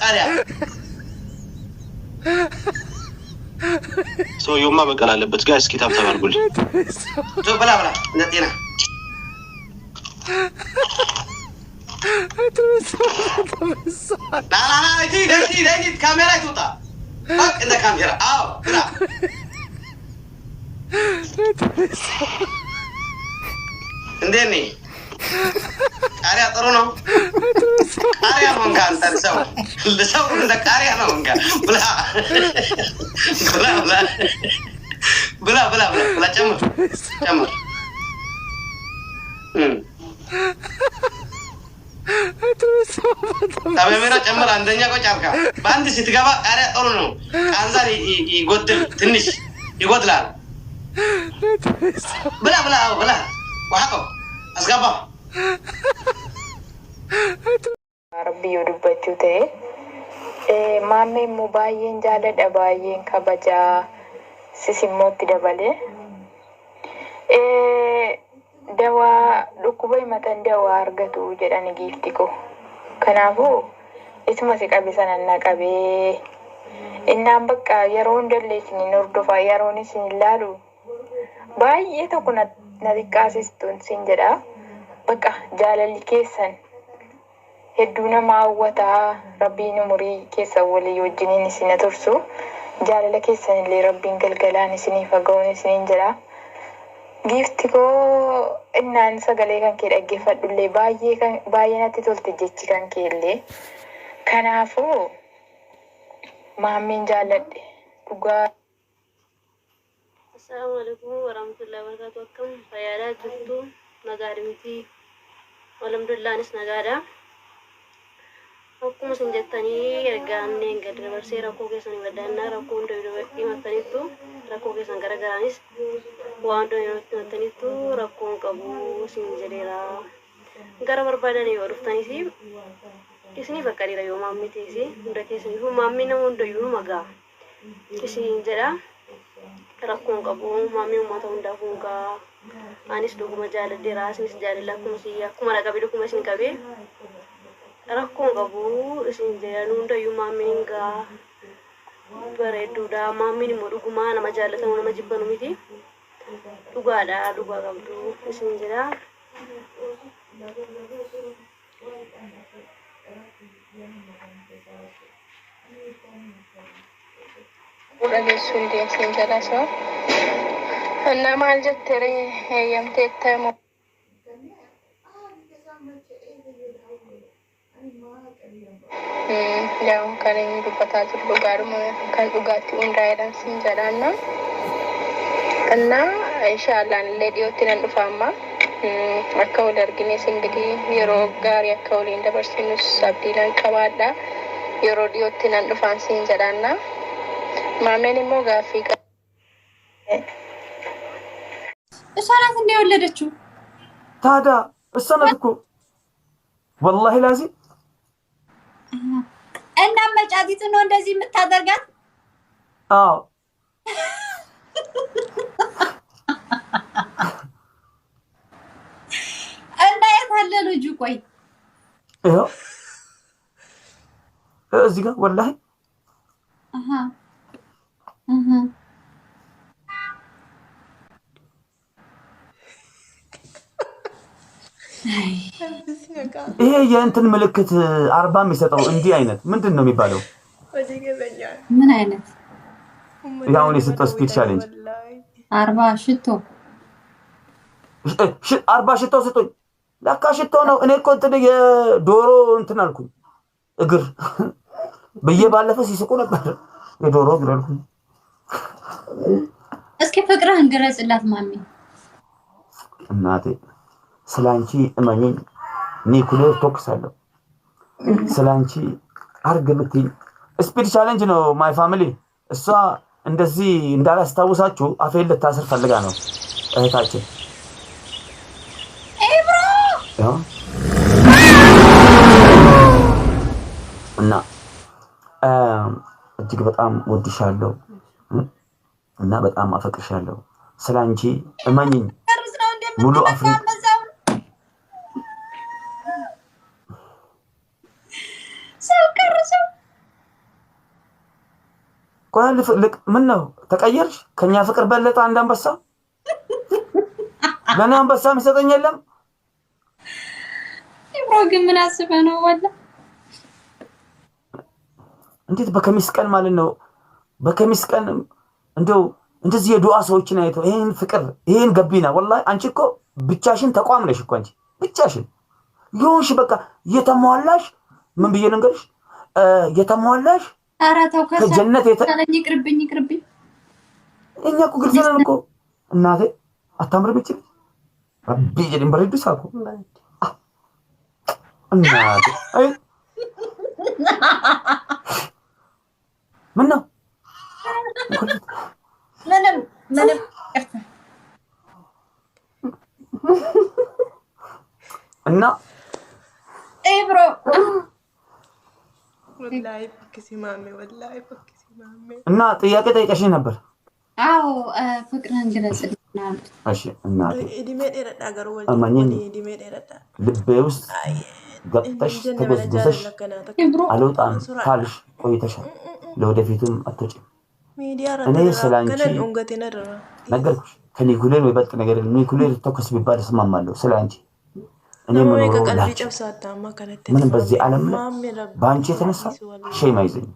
ቃሪያ ሰውየውማ በቀል አለበት ጋር እስኪ ታብታብ አድርጉልኝ ብላ ብላ ለጤና لا كاميرا توطى فك انت كاميرا بلا اندني قاريا ጥሩ ነው قاريا ነው እንካ አንተ ሰው ለሰው እንደ قاريا ነው እንካ ብላ ብላ ብላ ብላ ብላ ብላ ጨምር ጨምር ካሜራ ጨምር አንደኛ ቆጭ አርካ ባንድ ስትገባ ቃሪያ ጥሩ ነው ቃንዛር ይጎድል ትንሽ ይጎድላል ብላ ብላ ብላ ወሐቆ አስገባ ربي يربّجوا تي مامي موبايين جالة دبايين كبجا سيسموت دبالي dawaa dhukkubay matan dawaa argatu jedhani giiftiku kanaafuu isuma si qabisan anna qabee innaan bakka yeroo hundallee isinin hordofaa yeroon isin ilaalu baay'ee tokko na xiqqaasistuun sin jedha bakka jaalalli keessan hedduu nama hawwataa rabbiin umurii keessan walii wajjiniin isin tursu jaalala keessan illee rabbiin galgalaan isinii faga'uun isiniin jedha giifti koo innaan sagalee kan kee dhaggeeffadhullee baay'ee natti tolte jechi kan kee illee kanaafuu maammiin jaalladhe dhugaa. Assalamu alaikum warahmatullahi wabarakatuh. Akkam fayyadaa jirtu nagaadha miti alhamdulillah anis nagaadha. Akkuma isin jettanii ergaanneen gad dabarsee rakkoo keessanii baddaannaa rakkoo hunda himattaniittu rakkoo keessan garaagaraanis waan hunda himattaniittu rakkoon qabu isin jedheera gara barbaadanii yoo dhuftaniis isinii fakkadheera yoo maammiteesi hunda keessaniifuu maammii nama hundayyuu magaa isin jedha rakkoon qabu maammii uummata hundaafuu gaa anis dhuguma jaaladheera isinis jaalala akkuma dhaqabe dhuguma isin qabee rakkoon qabu isin jedhan hundayyuu maammiin gaa bareedduudha maammiin immoo dhugumaa nama jaallatamu nama jibbanu miti dhugaadha dhugaa qabdu isin jedha. Dhageessuun deemsiin jalasa እና maal jettere heeyyamteettamu ያው ከነኝ ዱበታቱ ጋርም kan dhugaatti hundaa'edhaan siin jedhaanna እና ኢንሻአላህ ለዲዮtti nan dhufaamma akka wal argines እንግዲህ yeroo gaarii akka waliin dabarsinus abdiinan qabaadha yeroo dhiyootti nan dhufaan siin jedhaanna ማመን immoo gaaffii እሷ ናት እንደ ወለደችው ታዲያ እሷ ናት እኮ والله لازم እና መጫዲት ነው እንደዚህ የምታደርጋት አዎ እና የታለ ልጁ ቆይ ይኸው እዚህ ጋር والله ይሄ የእንትን ምልክት 40 የሚሰጠው እንዲህ አይነት ምንድነው የሚባለው? ምን አይነት ያው ነው የሰጠው ስፒድ ቻሌንጅ 40 ሽቶ 40 ሽቶ ስጡኝ። ለካ ሽቶ ነው። እኔ እኮ እንትን የዶሮ እንትን አልኩኝ እግር በየ ባለፈ ሲስቁ ነበር የዶሮ እግር አልኩኝ። እስኪ ፍቅርህን ግለጽላት ማሚ። እናቴ ስላንቺ እመኚኝ ኒኩሌር ቶክስ አለው ስላንቺ አርግምትኝ ስፒድ ቻሌንጅ ነው ማይ ፋሚሊ። እሷ እንደዚህ እንዳላስታውሳችሁ አፌን ልታስር ፈልጋ ነው እህታችን ኤብሮ እና እጅግ በጣም ወድሻለሁ እና በጣም አፈቅርሻለሁ። ስላንቺ እመኚኝ ሙሉ አፍሪካ ቆይ ልቅ ምን ነው ተቀየርሽ? ከኛ ፍቅር በለጠ አንድ አንበሳ ለኔ አንበሳ የሚሰጠኝ የለም። ኢብሮ ግን ምን አስበህ ነው ወላ? እንዴት በከሚስ ቀን ማለት ነው በከሚስ ቀን እንደው እንደዚህ የዱዓ ሰዎችን አይተው ይሄን ፍቅር ይሄን ገቢና ወላሂ አንቺ እኮ ብቻሽን ተቋም ነሽ እኮ አንቺ ብቻሽን ይሁንሽ በቃ የተሟላሽ ምን ብዬ ልንገርሽ የተሟላሽ ኧረ ተው ከጀነት ይቅርብኝ እኛ እኮ ግልጽ ነን እኮ እናቴ አታምርም እቺ ረቢ ጀድን በረዱ ሳኩ እናቴ አይ ምነው ምንም እና ኢብሮ ወላሂ በክሲማሜ ወላሂ በክሲማሜ እና ጥያቄ ጠይቀሽኝ ነበር። አዎ ፍቅርን ግለጽልናል። እሺ እናቴ እድሜ ደረዳ ጋር ወልድ አማኝን እድሜ ደረዳ ልቤ ውስጥ ገብተሽ ተጎዝጉዘሽ አልወጣም ካልሽ ቆይተሻል። ለወደፊቱም አትወጪም። እኔ ስላንቺ ነገርኩሽ። ከኒኩሌር የሚበልጥ ነገር ኒኩሌር ተኩስ ቢባል እስማማለሁ። ስላንቺ እኔ ምንም በዚህ ዓለም ላይ በአንቺ የተነሳ ሼም አይዘኝም።